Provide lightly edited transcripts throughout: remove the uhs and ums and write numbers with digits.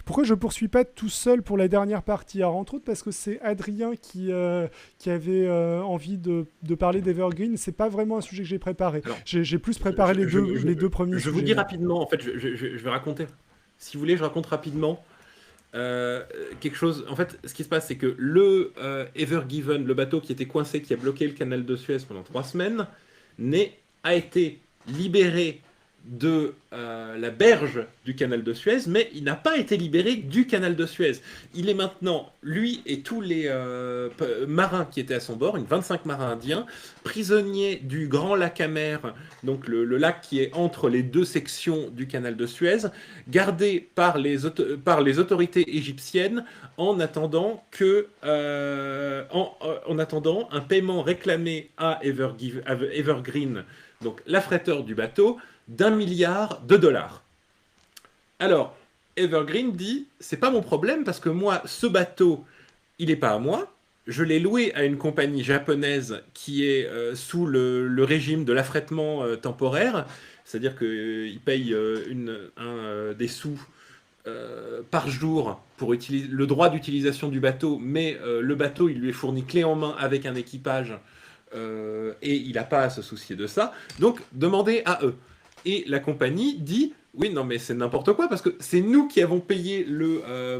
pourquoi je poursuis pas tout seul pour la dernière partie? Alors, entre autres parce que c'est Adrien qui avait envie de parler d'Evergreen. C'est pas vraiment un sujet que j'ai préparé. Alors, J'ai plus préparé les deux premiers je vous sujets, dis moi. rapidement, en fait, je vais raconter. Si vous voulez, je raconte rapidement quelque chose. En fait, ce qui se passe, c'est que le Ever Given, le bateau qui était coincé, qui a bloqué le canal de Suez pendant 3 semaines, a été libéré de la berge du canal de Suez, mais il n'a pas été libéré du canal de Suez. Il est maintenant, lui et tous les marins qui étaient à son bord, une 25 marins indiens, prisonniers du grand lac Amer, donc le lac qui est entre les deux sections du canal de Suez, gardés par par les autorités égyptiennes en attendant en attendant un paiement réclamé à Evergreen, donc l'affréteur du bateau, d'1 milliard de dollars. Alors, Evergreen dit, c'est pas mon problème parce que moi, ce bateau, il n'est pas à moi. Je l'ai loué à une compagnie japonaise qui est sous le régime de l'affrètement temporaire, c'est-à-dire qu'il paye des sous par jour pour utiliser le droit d'utilisation du bateau, mais le bateau, il lui est fourni clé en main avec un équipage et il n'a pas à se soucier de ça. Donc, demandez à eux. Et la compagnie dit, oui, non, mais c'est n'importe quoi, parce que c'est nous qui avons payé la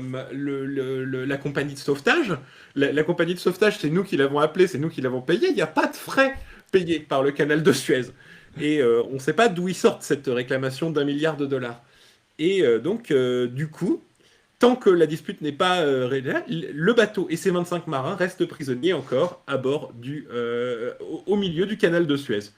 compagnie de sauvetage. La compagnie de sauvetage, c'est nous qui l'avons appelée, c'est nous qui l'avons payée. Il n'y a pas de frais payés par le canal de Suez. Et on ne sait pas d'où ils sortent cette réclamation d'1 milliard de dollars. Et du coup, tant que la dispute n'est pas réglée, le bateau et ses 25 marins restent prisonniers encore à bord au milieu du canal de Suez.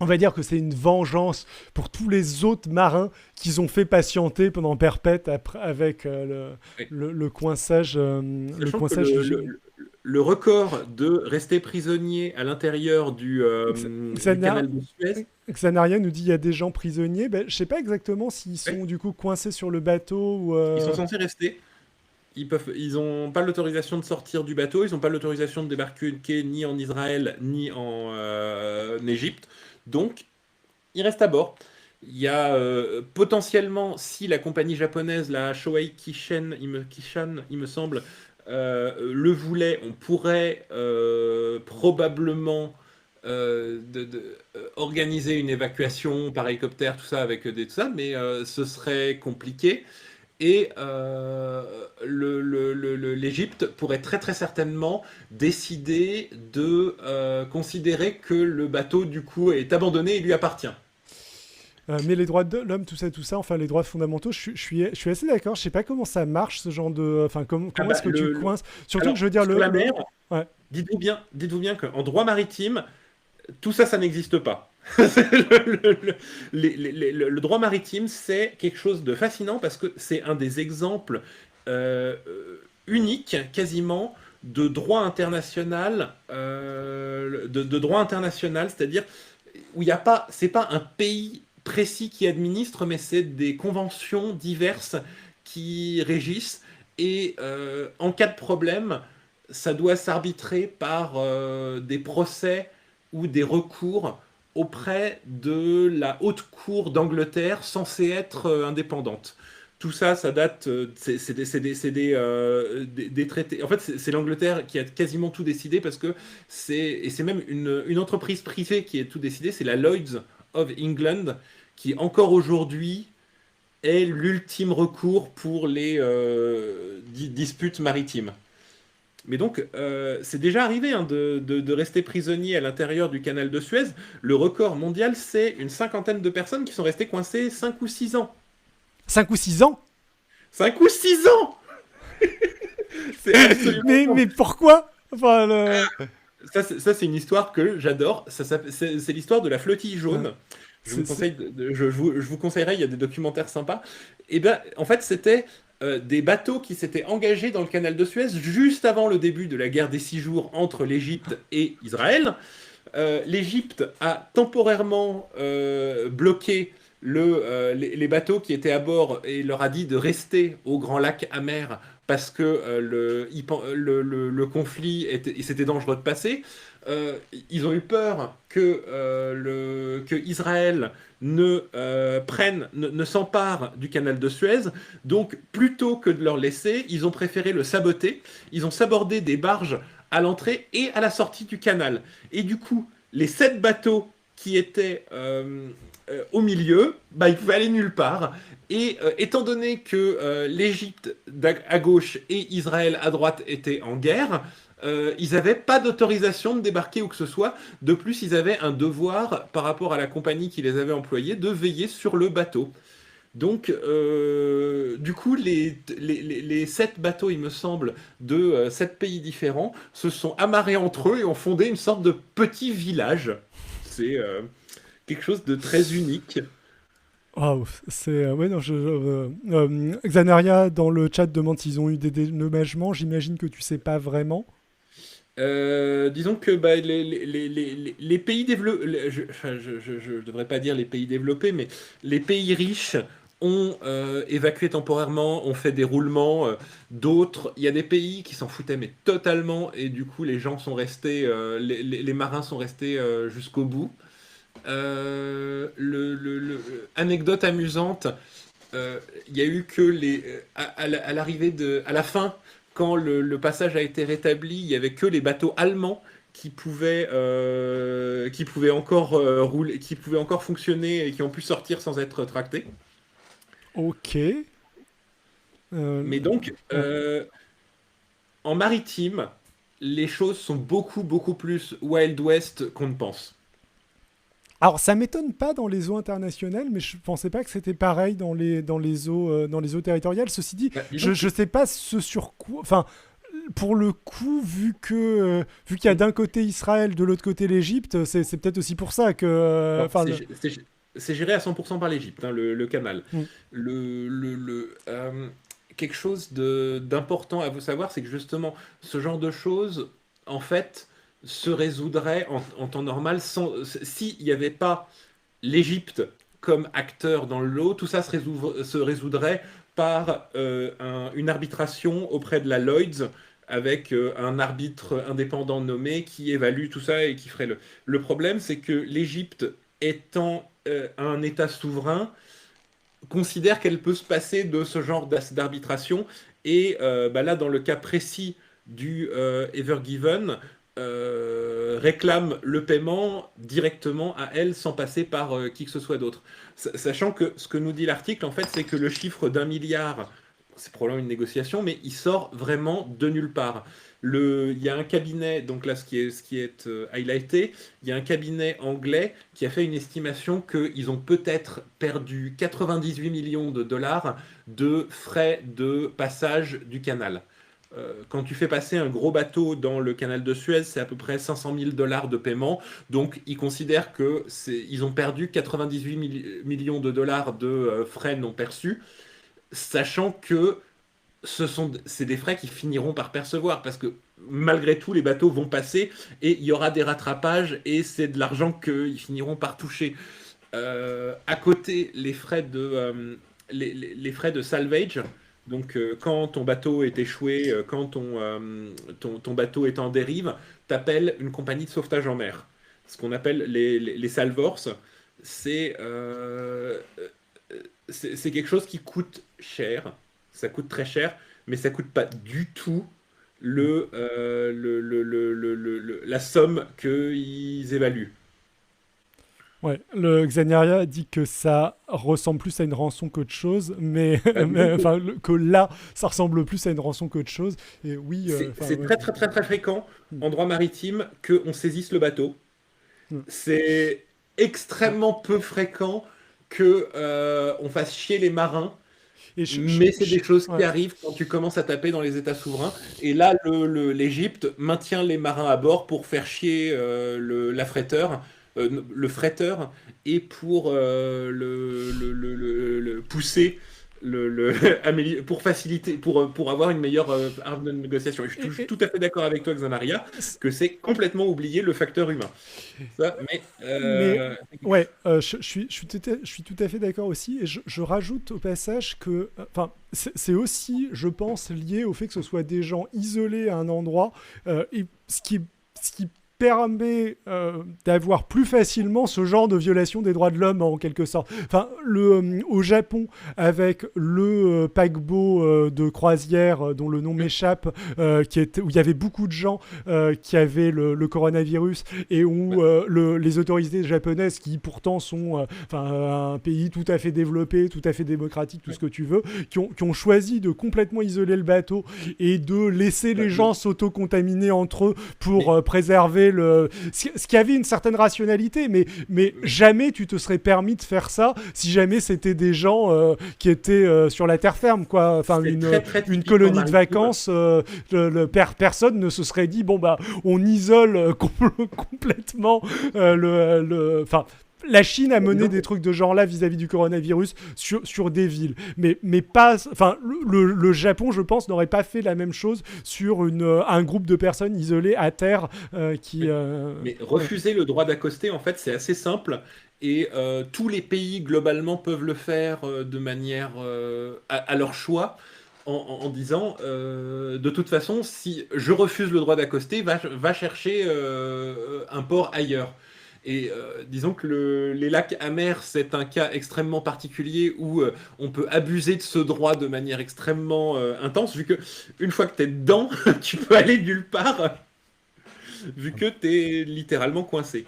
On va dire que c'est une vengeance pour tous les autres marins qu'ils ont fait patienter pendant perpète avec le coinçage, le Sachant que coinçage le record de rester prisonnier à l'intérieur du Xana- canal de Suez, Xanaria nous dit il y a des gens prisonniers. Ben, je sais pas exactement s'ils ouais, sont du coup coincés sur le bateau ou. ils sont censés rester. Ils n'ont pas l'autorisation de sortir du bateau, ils n'ont pas l'autorisation de débarquer ni en Israël ni en Égypte. Donc, ils restent à bord. Il y a potentiellement, si la compagnie japonaise, la Shoei Kishan, il me semble, le voulait, on pourrait probablement organiser une évacuation par hélicoptère, tout ça, avec tout ça, mais ce serait compliqué. Et l'Égypte pourrait très très certainement décider de considérer que le bateau du coup est abandonné et lui appartient. Mais les droits de l'homme, tout ça, enfin les droits fondamentaux, je suis assez d'accord. Je sais pas comment ça marche ce genre de. Enfin, Ah comment bah, est-ce que tu coinces. Surtout que alors, je veux dire, sur la mer, ouais. dites-vous bien qu'en droit maritime, tout ça, ça n'existe pas. Le droit maritime, c'est quelque chose de fascinant parce que c'est un des exemples uniques, quasiment, de droit international, de droit international, c'est-à-dire où il n'y a pas, c'est pas un pays précis qui administre, mais c'est des conventions diverses qui régissent. Et en cas de problème, ça doit s'arbitrer par des procès ou des recours auprès de la haute cour d'Angleterre censée être indépendante. Tout ça, ça date, des traités. En fait, c'est l'Angleterre qui a quasiment tout décidé parce que c'est même une entreprise privée qui a tout décidé, c'est la Lloyd's of England qui encore aujourd'hui est l'ultime recours pour les disputes maritimes. Mais donc, c'est déjà arrivé hein, de rester prisonnier à l'intérieur du canal de Suez. Le record mondial, c'est une cinquantaine de personnes qui sont restées coincées 5 ou 6 ans. 5 ou 6 ans. 5 ou 6 ans. C'est absolument... Mais pourquoi? Enfin, Ça, c'est une histoire que j'adore. C'est l'histoire de la flottille ouais. jaune. Je vous C'est- conseille, je vous conseillerais, il y a des documentaires sympas. Et ben, en fait, c'était des bateaux qui s'étaient engagés dans le canal de Suez juste avant le début de la guerre des 6 jours entre l'Égypte et Israël. L'Égypte a temporairement bloqué les bateaux qui étaient à bord et leur a dit de rester au Grand Lac Amer parce que le conflit c'était dangereux de passer. ils ont eu peur que Israël ne s'empare du canal de Suez. Donc, plutôt que de leur laisser, ils ont préféré le saboter. Ils ont sabordé des barges à l'entrée et à la sortie du canal. Et du coup, les 7 bateaux qui étaient au milieu, bah, ils pouvaient aller nulle part. Et étant donné que l'Égypte à gauche et Israël à droite étaient en guerre, ils n'avaient pas d'autorisation de débarquer où que ce soit. De plus, ils avaient un devoir par rapport à la compagnie qui les avait employés de veiller sur le bateau. Donc, du coup, les 7 bateaux, il me semble, de 7 pays différents, se sont amarrés entre eux et ont fondé une sorte de petit village. C'est quelque chose de très unique. Waouh, c'est ouais non Xanaria dans le chat demande s'ils ont eu des dédommagements. J'imagine que tu sais pas vraiment. Disons que bah, les pays développés, enfin, je devrais pas dire les pays développés, mais les pays riches ont évacué temporairement, ont fait des roulements. D'autres, il y a des pays qui s'en foutaient mais totalement, et du coup les gens sont restés, les marins sont restés jusqu'au bout. Anecdote amusante, il y a eu que à l'arrivée à la fin, quand le passage a été rétabli, il y avait que les bateaux allemands qui pouvaient encore rouler, qui pouvaient encore fonctionner et qui ont pu sortir sans être tractés. Ok. Mais donc, Ouais. en maritime, les choses sont beaucoup, beaucoup plus Wild West qu'on ne pense. Alors ça m'étonne pas dans les eaux internationales, mais je pensais pas que c'était pareil dans les eaux territoriales. Ceci dit, Bah, disons que je sais pas ce sur quoi. Enfin, pour le coup, vu qu'il y a d'un côté Israël, de l'autre côté l'Égypte, c'est peut-être aussi pour ça que. alors, Enfin, c'est géré à 100% par l'Égypte, hein, le canal. hmm. Quelque chose d'important à vous savoir, c'est que justement, ce genre de choses, en fait, se résoudrait en temps normal s'il n'y avait pas l'Égypte comme acteur dans le lot, tout ça se résoudrait par une arbitration auprès de la Lloyds avec un arbitre indépendant nommé qui évalue tout ça et qui ferait le problème, c'est que l'Égypte étant un État souverain, considère qu'elle peut se passer de ce genre d'arbitration. Et bah là, dans le cas précis du Ever Given, réclame le paiement directement à elle sans passer par qui que ce soit d'autre. Sachant que ce que nous dit l'article, en fait, c'est que le chiffre d'1 milliard, c'est probablement une négociation, mais il sort vraiment de nulle part. Il y a un cabinet, donc là ce qui est highlighté, il y a un cabinet anglais qui a fait une estimation qu'ils ont peut-être perdu 98 millions de dollars de frais de passage du canal. Quand tu fais passer un gros bateau dans le canal de Suez, c'est à peu près 500 000 dollars de paiement. Donc, ils considèrent qu'ils ont perdu 98 millions de dollars de frais non perçus, sachant que c'est des frais qui finiront par percevoir parce que malgré tout, les bateaux vont passer et il y aura des rattrapages et c'est de l'argent qu'ils finiront par toucher. À côté, les frais de salvage, donc quand ton bateau est échoué, quand ton bateau est en dérive, t'appelles une compagnie de sauvetage en mer. Ce qu'on appelle les salvors, c'est c'est quelque chose qui coûte cher, ça coûte très cher, mais ça coûte pas du tout la somme qu'ils évaluent. Ouais, le Xanaria dit que ça ressemble plus à une rançon qu'autre chose, mais, Disons que enfin, que là, ça ressemble plus à une rançon qu'autre chose. Et oui, enfin, c'est ouais. très très très très fréquent Hmm. en droit maritime qu'on saisisse le bateau. Hmm. C'est extrêmement peu fréquent que on fasse chier les marins, Et mais c'est des choses qui ouais. arrivent quand tu commences à taper dans les États souverains. Et là, l'Égypte maintient les marins à bord pour faire chier l'affréteur, le fretteur, et pour le pousser, pour faciliter, pour avoir une meilleure arme de négociation. Et je Et, suis tout à fait d'accord avec toi, Xanaria, que c'est complètement oublié le facteur humain. Ça, mais mais ouais, je suis tout à fait d'accord aussi. Et je rajoute au passage que, enfin, c'est aussi, je pense, lié au fait que ce soit des gens isolés à un endroit. Et ce qui permet d'avoir plus facilement ce genre de violation des droits de l'homme en quelque sorte. Enfin, au Japon, avec le paquebot de croisière dont le nom m'échappe, où il y avait beaucoup de gens qui avaient le coronavirus et où les autorités japonaises, qui pourtant sont un pays tout à fait développé, tout à fait démocratique, tout ce que tu veux, qui ont choisi de complètement isoler le bateau et de laisser les gens s'auto-contaminer entre eux pour préserver ce qui avait une certaine rationalité, mais jamais tu te serais permis de faire ça si jamais c'était des gens qui étaient sur la terre ferme, quoi. Enfin, une colonie de vacances, personne ne se serait dit bon bah on isole complètement enfin. La Chine a mené des trucs de genre-là vis-à-vis du coronavirus sur des villes. Mais pas... Enfin, le Japon, je pense, n'aurait pas fait la même chose sur un groupe de personnes isolées à terre qui... Mais refuser le droit d'accoster, en fait, c'est assez simple. Et tous les pays, globalement, peuvent le faire de manière à leur choix. En disant, de toute façon, si je refuse le droit d'accoster, va chercher un port ailleurs. Et disons que les lacs amers, c'est un cas extrêmement particulier où on peut abuser de ce droit de manière extrêmement intense, vu que une fois que tu es dedans, tu peux aller nulle part, vu que tu es littéralement coincé.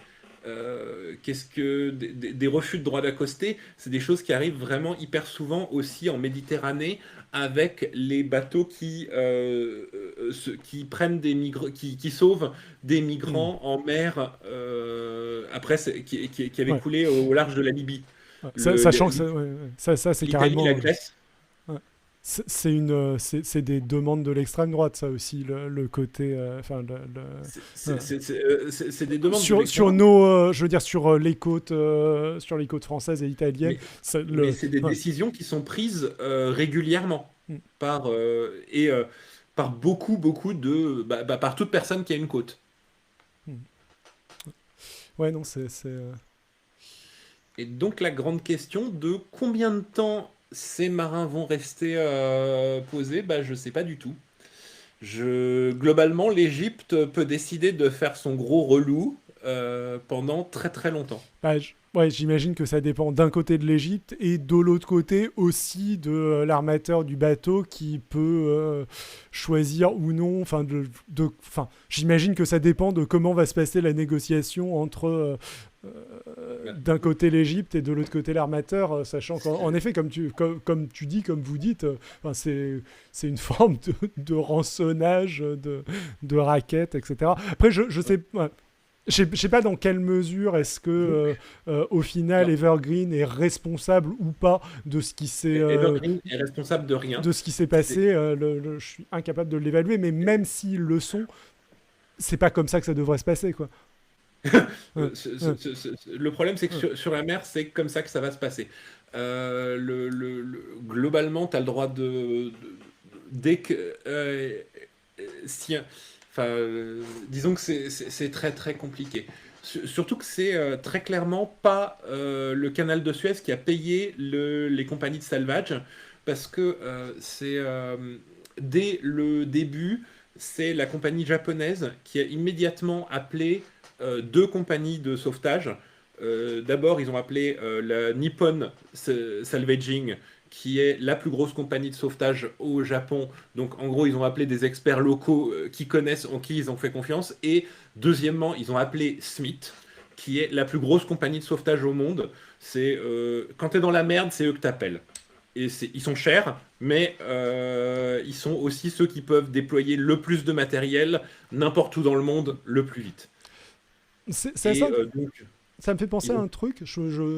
Qu'est-ce que des refus de droit d'accoster, c'est des choses qui arrivent vraiment hyper souvent aussi en Méditerranée avec les bateaux qui prennent des migrants, qui sauvent des migrants en mer après qui avaient coulé au large de la Libye. Sachant que ça c'est carrément... La Grèce. C'est des demandes de l'extrême droite, ça aussi, le côté... c'est des demandes sur nos... je veux dire, sur les côtes françaises et italiennes. Mais c'est des décisions qui sont prises régulièrement par beaucoup de... par toute personne qui a une côte. Ouais, non, c'est... Et donc la grande question de combien de temps ces marins vont rester posés, je ne sais pas du tout. Globalement, l'Égypte peut décider de faire son gros relou pendant très très longtemps. J'imagine que ça dépend d'un côté de l'Égypte et de l'autre côté aussi de l'armateur du bateau qui peut choisir ou non. J'imagine que ça dépend de comment va se passer la négociation entre d'un côté l'Égypte et de l'autre côté l'armateur, sachant qu'en effet, comme tu dis, comme vous dites, c'est une forme de rançonnage, de racket, etc. Après, je sais... Je sais pas dans quelle mesure est-ce que au final Evergreen est responsable ou pas de ce qui s'est Evergreen est responsable de rien. De ce qui s'est passé. Je suis incapable de l'évaluer, mais même s'ils le sont, c'est pas comme ça que ça devrait se passer, quoi. Le problème, c'est que sur la mer, c'est comme ça que ça va se passer. Globalement, tu as le droit dès que disons que c'est très très compliqué. Surtout que c'est très clairement pas le canal de Suez qui a payé les compagnies de salvage, parce que dès le début, c'est la compagnie japonaise qui a immédiatement appelé deux compagnies de sauvetage. D'abord, ils ont appelé la Nippon Salvaging, qui est la plus grosse compagnie de sauvetage au Japon. Donc, en gros, ils ont appelé des experts locaux qui connaissent, en qui ils ont fait confiance. Et deuxièmement, ils ont appelé Smith, qui est la plus grosse compagnie de sauvetage au monde. C'est quand tu es dans la merde, c'est eux que tu appelles. Et ils sont chers, mais ils sont aussi ceux qui peuvent déployer le plus de matériel n'importe où dans le monde le plus vite. Ça me fait penser à un truc.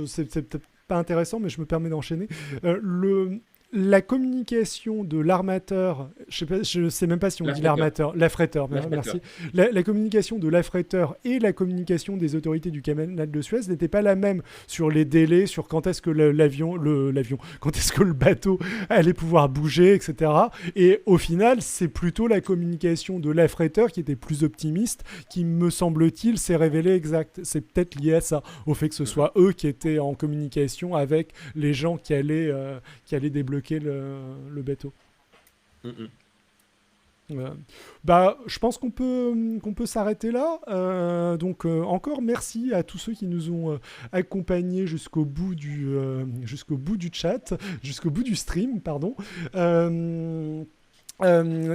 C'est peut-être pas intéressant, mais je me permets d'enchaîner. La communication de l'armateur, je sais même pas si on dit l'armateur, l'affréteur, merci. La communication de l'affréteur et la communication des autorités du canal de Suez n'était pas la même sur les délais, sur quand est-ce que quand est-ce que le bateau allait pouvoir bouger, etc. Et au final, c'est plutôt la communication de l'affréteur qui était plus optimiste, qui me semble-t-il s'est révélée exacte. C'est peut-être lié à ça, au fait que ce soit eux qui étaient en communication avec les gens qui allaient débloquer le bateau. Euh, je pense qu'on peut s'arrêter là. Donc, encore merci à tous ceux qui nous ont accompagnés jusqu'au bout du chat, jusqu'au bout du stream, pardon.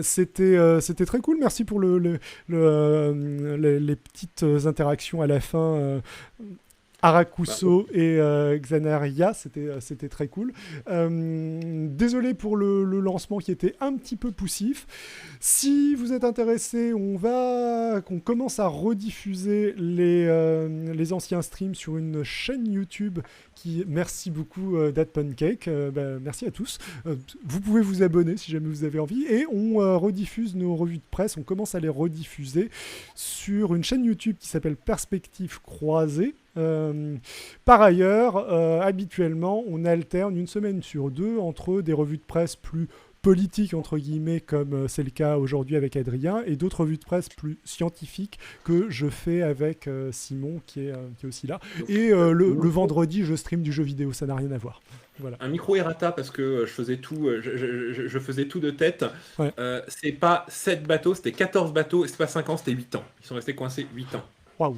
C'était très cool. Merci pour les petites interactions à la fin. Arakuso et Xanaria, c'était très cool. Désolé pour le lancement qui était un petit peu poussif. Si vous êtes intéressé, qu'on commence à rediffuser les anciens streams sur une chaîne YouTube merci beaucoup DatPancake, merci à tous. Vous pouvez vous abonner si jamais vous avez envie. Et on rediffuse nos revues de presse, on commence à les rediffuser sur une chaîne YouTube qui s'appelle Perspective Croisée. Par ailleurs, habituellement, on alterne une semaine sur deux entre des revues de presse plus politiques, entre guillemets, comme c'est le cas aujourd'hui avec Adrien, et d'autres revues de presse plus scientifiques que je fais avec Simon, qui est aussi là. Et le vendredi, je stream du jeu vidéo, ça n'a rien à voir. Voilà. Un micro errata parce que je faisais tout, je faisais tout de tête. Ouais. C'est pas 7 bateaux, c'était 14 bateaux, et c'est pas 5 ans, c'était 8 ans. Ils sont restés coincés 8 ans. Waouh.